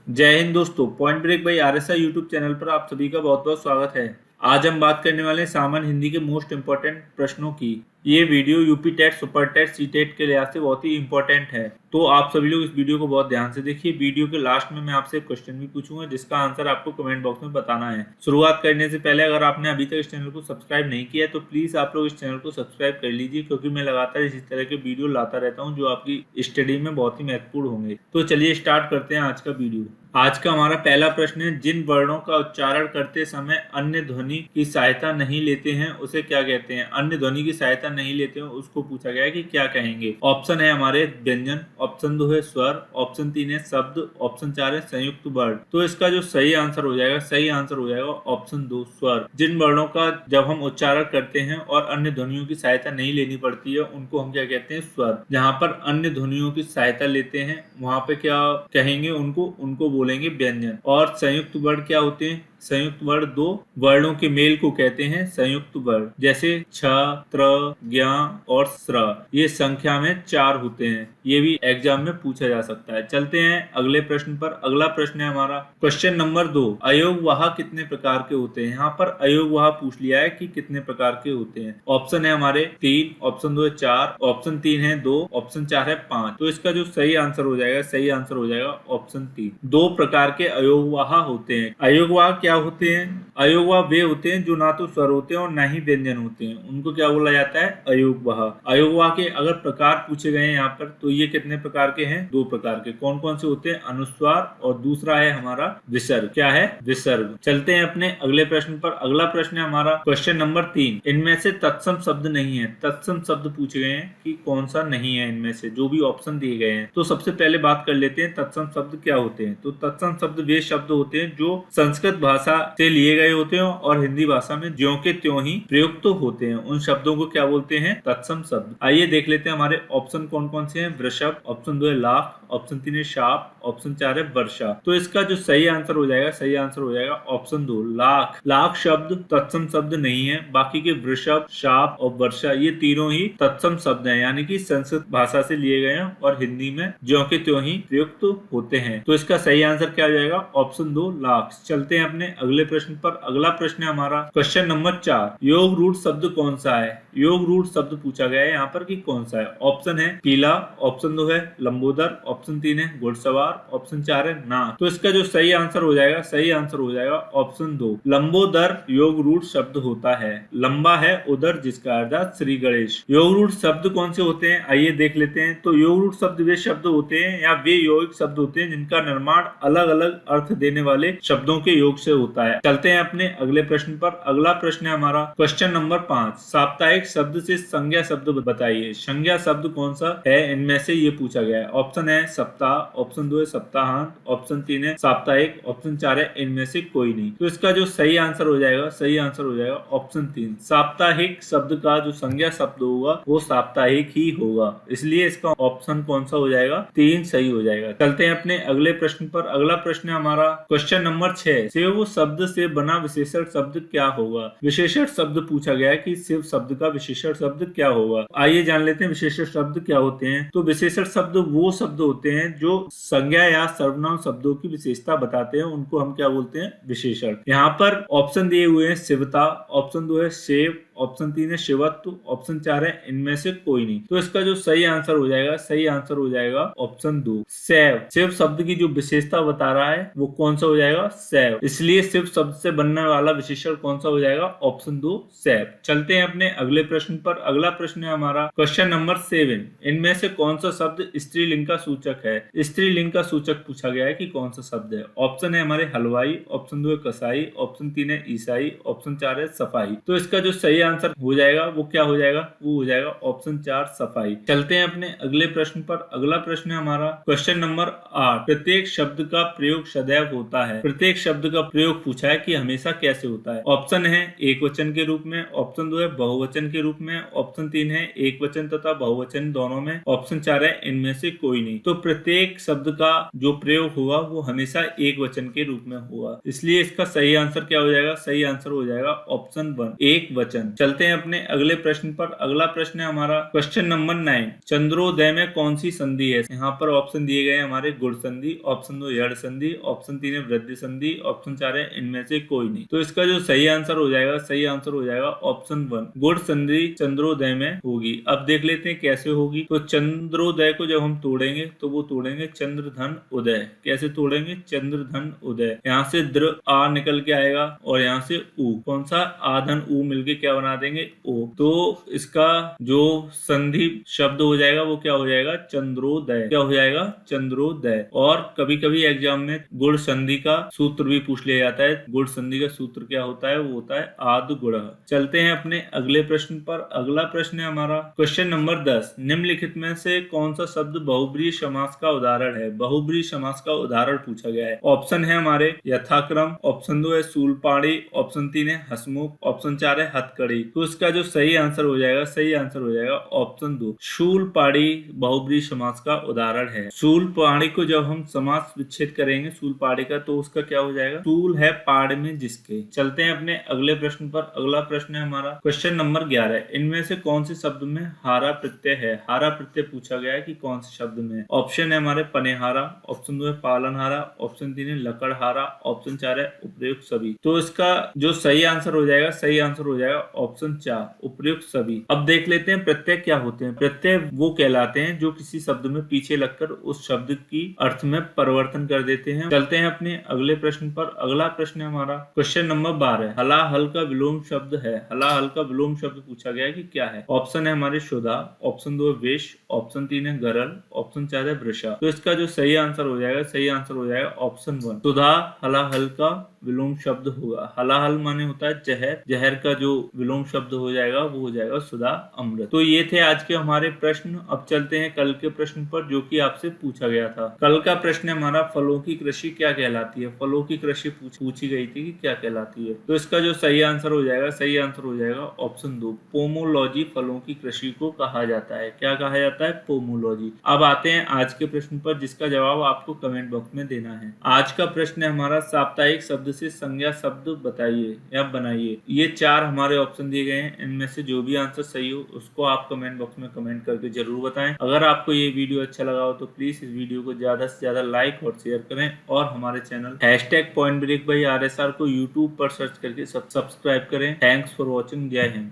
जय हिंद दोस्तों। Point break by RSI YouTube channel पर आप सभी का बहुत बहुत स्वागत है। आज हम बात करने वाले हैं सामान्य हिंदी के मोस्ट इंपोर्टेंट प्रश्नों की। ये video UP TET, super TET, C TET के लिहाज से बहुत ही इंपॉर्टेंट है, तो आप सभी लोग इस वीडियो को बहुत ध्यान से देखिए। वीडियो के लास्ट में मैं आपसे एक क्वेश्चन भी पूछूंगा जिसका आंसर आपको कमेंट बॉक्स में बताना है। शुरुआत करने से पहले अगर आपने अभी तक इस चैनल को सब्सक्राइब नहीं किया है तो प्लीज आप लोग इस चैनल को सब्सक्राइब कर लीजिए, क्योंकि मैं लगातार इसी तरह के वीडियो लाता रहता हूँ जो आपकी स्टडी में बहुत ही महत्वपूर्ण होंगे। तो चलिए स्टार्ट करते हैं आज का वीडियो। आज का हमारा पहला प्रश्न है, जिन वर्णों का उच्चारण करते समय अन्य ध्वनि की सहायता नहीं लेते हैं उसे क्या कहते हैं। अन्य ध्वनि की सहायता नहीं लेते हैं उसको पूछा गया है कि क्या कहेंगे। ऑप्शन है हमारे व्यंजन, ऑप्शन 2 है स्वर, ऑप्शन 3 है शब्द, ऑप्शन 4 है संयुक्त वर्ण। तो इसका जो सही आंसर हो जाएगा, सही आंसर हो जाएगा ऑप्शन 2 स्वर। जिन वर्णों का जब हम उच्चारण करते हैं और अन्य ध्वनियों की सहायता नहीं लेनी पड़ती है उनको हम क्या कहते हैं, स्वर। जहां पर अन्य ध्वनियों की सहायता लेते हैं वहां पे क्या कहेंगे, उनको बोलेंगे व्यंजन। और संयुक्त वर्ण क्या होते हैं? संयुक्त वर्ण दो वर्णों के मेल को कहते हैं संयुक्त वर्ण। जैसे छ, त्र, ज्ञ और स्र, ये संख्या में 4 होते हैं। ये भी एग्जाम में पूछा जा सकता है। चलते हैं अगले प्रश्न पर। अगला प्रश्न है हमारा क्वेश्चन नंबर 2, अयोगवाह कितने प्रकार के होते हैं। यहाँ पर अयोगवाह पूछ लिया है कि कितने प्रकार के होते हैं। ऑप्शन है हमारे 3, ऑप्शन 2 है 4, ऑप्शन 3 है 2, ऑप्शन 4 है 5। तो इसका जो सही आंसर हो जाएगा, सही आंसर हो जाएगा ऑप्शन 3। 2 प्रकार के अयोगवाह होते हैं। अयोगवाह क्या होते हैं? अयोगवाह वे होते हैं जो ना तो स्वर होते हैं और ना ही व्यंजन होते हैं, उनको क्या बोला जाता है, अयोगवाह। अयोगवाह के अगर प्रकार पूछे गए हैं यहाँ पर तो ये कितने प्रकार के हैं? 2 प्रकार के। कौन कौन से होते हैं? अनुस्वार और दूसरा है हमारा विसर्ग। क्या है? विसर्ग। चलते हैं अपने अगले प्रश्न पर। अगला प्रश्न है हमारा क्वेश्चन नंबर 3, इनमें से तत्सम शब्द नहीं है। तत्सम शब्द पूछे गए हैं कि कौन सा नहीं है इनमें से, जो भी ऑप्शन दिए गए हैं। तो सबसे पहले बात कर लेते हैं तत्सम शब्द क्या होते हैं। तो तत्सम शब्द वे शब्द होते हैं जो संस्कृत भाषा से लिए गए होते हैं और हिंदी भाषा में ज्यों के त्यों ही प्रयुक्त होते हैं। उन शब्दों को क्या बोलते हैं? तत्सम शब्द। आइए देख लेते हैं हमारे ऑप्शन कौन कौन से हैं। वृषभ, ऑप्शन 2 है लाख, ऑप्शन 3 है शाप, ऑप्शन 4 है वर्षा। तो इसका जो सही आंसर हो जाएगा, सही आंसर हो जाएगा ऑप्शन 2 लाख। लाख शब्द तत्सम शब्द नहीं है। बाकी के वृषभ, शाप और वर्षा ये तीनों ही तत्सम शब्द हैं, यानी कि संस्कृत भाषा से लिए गए हैं और हिंदी में ज्यों के त्यों ही प्रयुक्त होते हैं। तो इसका सही आंसर क्या हो जाएगा? ऑप्शन 2 लाख। चलते हैं अपने अगले प्रश्न पर। अगला प्रश्न है हमारा क्वेश्चन नंबर 4, योग रूढ़ शब्द कौन सा है। योग रूढ़ शब्द पूछा गया है यहाँ पर कि कौन सा है। ऑप्शन है पीला, ऑप्शन 2 है लंबोदर, ऑप्शन 3 है घुड़सवार, ऑप्शन 4 है नाग। तो इसका जो सही आंसर हो जाएगा, सही आंसर हो जाएगा ऑप्शन 2 लंबोदर योग रूढ़ शब्द होता है। लंबा है उदर जिसका अर्थ श्री गणेश। योग रूढ़ शब्द कौन से होते हैं आइए देख लेते हैं। तो योग रूढ़ शब्द वे शब्द होते हैं या वे यौगिक शब्द होते हैं जिनका निर्माण अलग अलग अर्थ देने वाले शब्दों के योग से होता है। चलते हैं अपने अगले प्रश्न पर। अगला प्रश्न है हमारा क्वेश्चन नंबर 5, साप्ताहिक शब्द से संज्ञा शब्द बताइए। संज्ञा शब्द कौन सा है इनमें से, ये पूछा गया है। ऑप्शन है सप्ताह, ऑप्शन 2 है सप्ताहांत, ऑप्शन 3 है साप्ताहिक, ऑप्शन 4 है इनमें से कोई नहीं। तो इसका जो सही आंसर हो जाएगा, सही आंसर हो जाएगा ऑप्शन 3 साप्ताहिक शब्द का जो संज्ञा शब्द होगा वो साप्ताहिक ही होगा, इसलिए इसका ऑप्शन कौन सा हो जाएगा, 3 सही हो जाएगा। चलते हैं अपने अगले प्रश्न पर। अगला प्रश्न है हमारा क्वेश्चन नंबर 6, शिव शब्द से बना विशेषण शब्द क्या होगा। विशेषण शब्द पूछा गया है कि शिव शब्द का विशेषण शब्द क्या होगा। आइए जान लेते हैं विशेषण शब्द क्या होते हैं। तो विशेषण शब्द वो शब्द होते हैं जो संज्ञा या सर्वनाम शब्दों की विशेषता बताते हैं, उनको हम क्या बोलते हैं, विशेषण। यहाँ पर ऑप्शन दिए हुए हैं शिवता, ऑप्शन 2 है शिव, ऑप्शन 3 है शिवत्व, ऑप्शन 4 है इनमें से कोई नहीं। तो इसका जो सही आंसर हो जाएगा, सही आंसर हो जाएगा ऑप्शन 2 शैव। शिव शब्द की जो विशेषता बता रहा है वो कौन सा हो जाएगा, शैव। इसलिए शिव शब्द से बनने वाला विशेषण कौन सा हो जाएगा, ऑप्शन 2 शैव। चलते हैं अपने अगले प्रश्न पर। अगला प्रश्न है हमारा क्वेश्चन नंबर 7, इनमें से कौन सा शब्द स्त्रीलिंग का सूचक है। स्त्रीलिंग का सूचक पूछा गया है कि कौन सा शब्द है। ऑप्शन है हमारे हलवाई, ऑप्शन 2 है कसाई, ऑप्शन 3 है ईसाई, ऑप्शन 4 है सफाई। तो इसका जो सही आंसर हो जाएगा वो क्या हो जाएगा, वो हो जाएगा ऑप्शन 4 सफाई। चलते हैं अपने अगले प्रश्न पर। अगला प्रश्न है हमारा क्वेश्चन नंबर 8, प्रत्येक शब्द का प्रयोग सदैव होता है। प्रत्येक शब्द का प्रयोग पूछा है कि हमेशा कैसे होता है। ऑप्शन है एक वचन के रूप में, ऑप्शन 2 है बहुवचन के रूप में, ऑप्शन 3 है एक वचन तथा बहुवचन दोनों में, ऑप्शन 4 है इनमें से कोई नहीं। तो प्रत्येक शब्द का जो प्रयोग होगा वो हमेशा एक वचन के रूप में होगा, इसलिए इसका सही आंसर क्या हो जाएगा, सही आंसर हो जाएगा ऑप्शन 1 एक वचन। चलते हैं अपने अगले प्रश्न पर। अगला प्रश्न है हमारा क्वेश्चन नंबर 9। चंद्रोदय में कौन सी संधि है? यहाँ पर ऑप्शन दिए गए हमारे गुण संधि, ऑप्शन 2 यड़ संधि, ऑप्शन 3 है वृद्धि संधि, ऑप्शन 4 है इनमें से कोई नहीं। तो इसका जो सही आंसर हो जाएगा, सही आंसर हो जाएगा ऑप्शन 1 गुण संधि चंद्रोदय में होगी। अब देख लेते हैं कैसे होगी। तो चंद्रोदय को जब हम तोड़ेंगे तो वो तोड़ेंगे चंद्रधन उदय। कैसे तोड़ेंगे? चंद्रधन उदय। यहाँ से द्र आ निकल के आएगा और यहाँ से उ, कौन सा? आधन उ मिलके क्या बना देंगे? ओ। तो इसका जो संधि शब्द हो जाएगा वो क्या हो जाएगा? चंद्रोदय। क्या हो जाएगा? चंद्रोदय। और कभी कभी एग्जाम में गुण संधि का सूत्र भी पूछ लिया जाता है। गुण संधि का सूत्र क्या होता है? वो होता है आद गुण। चलते हैं अपने अगले प्रश्न पर। अगला प्रश्न है हमारा क्वेश्चन नंबर 10। निम्नलिखित में से कौन सा शब्द बहुब्रीहि समास का उदाहरण है? बहुब्रीहि समास का उदाहरण पूछा गया है। ऑप्शन है हमारे यथाक्रम, ऑप्शन 2 है शूलपाणी, ऑप्शन 3 है हसमुख, ऑप्शन 4 है हथकड़ी। तो इसका जो सही आंसर हो जाएगा, सही आंसर हो जाएगा ऑप्शन 2 शूलपाणी बहुब्रीहि समास का उदाहरण है। शूलपाणी को जब हम समास विच्छेद करेंगे शूलपाणी का, तो उसका क्या हो जाएगा? शूल है पाड़ में जिसके। चलते हैं अपने अगले प्रश्न पर। अगला प्रश्न है हमारा क्वेश्चन नंबर 11। इनमें से कौन से शब्द में हारा प्रत्यय है? हारा प्रत्यय पूछा गया है कि कौन से शब्द में। ऑप्शन है हमारे पनेहारा, ऑप्शन 2 है पालनहारा, ऑप्शन 3 है लकड़हारा, ऑप्शन 4 है उपयुक्त सभी। तो इसका जो सही आंसर हो जाएगा, सही आंसर हो जाएगा ऑप्शन 4 उपयुक्त सभी। अब देख लेते हैं प्रत्यय क्या होते हैं। प्रत्यय वो कहलाते हैं जो किसी शब्द में पीछे लगकर उस शब्द की अर्थ में परिवर्तन कर देते हैं। चलते हैं अपने अगले प्रश्न पर। अगला प्रश्न है हमारा क्वेश्चन नंबर 12। हलाहल का विलोम शब्द है। हलाहल का विलोम शब्द पूछा गया है कि क्या है। ऑप्शन है हमारे शुदा, ऑप्शन 2 है वेश, ऑप्शन 3 है गरल, ऑप्शन 4 है वृषा। तो इसका जो सही आंसर हो जाएगा, सही आंसर हो जाएगा ऑप्शन 1 सुधा हलाहल का विलोम शब्द होगा। हलाहल माने होता है जहर, जहर का जो विलोम शब्द हो जाएगा वो हो जाएगा सुधा अमृत। तो ये थे आज के हमारे प्रश्न। अब चलते हैं कल के प्रश्न पर जो कि आपसे पूछा गया था। कल का प्रश्न हमारा फलों की कृषि क्या कहलाती है? फलों की कृषि पूछी गई थी कि क्या कहलाती है। तो इसका जो सही आंसर हो जाएगा, सही आंसर हो जाएगा ऑप्शन 2 पोमोलॉजी फलों की कृषि को कहा जाता है। क्या कहा जाता है? पोमोलॉजी। अब आते हैं आज के प्रश्न पर जिसका जवाब आपको कमेंट बॉक्स में देना है। आज का प्रश्न है हमारा साप्ताहिक शब्द से संज्ञा शब्द बताइए या बनाइए। ये 4 हमारे ऑप्शन दिए गए हैं। इनमें से जो भी आंसर सही हो उसको आप कमेंट बॉक्स में कमेंट करके जरूर बताएं। अगर आपको ये वीडियो अच्छा लगा हो तो प्लीज इस वीडियो को ज्यादा से ज्यादा लाइक और शेयर करें और हमारे चैनल #PointBreak by RSR को यूट्यूब पर सर्च करके सब्सक्राइब करें। Thanks for watching. जय हिंद।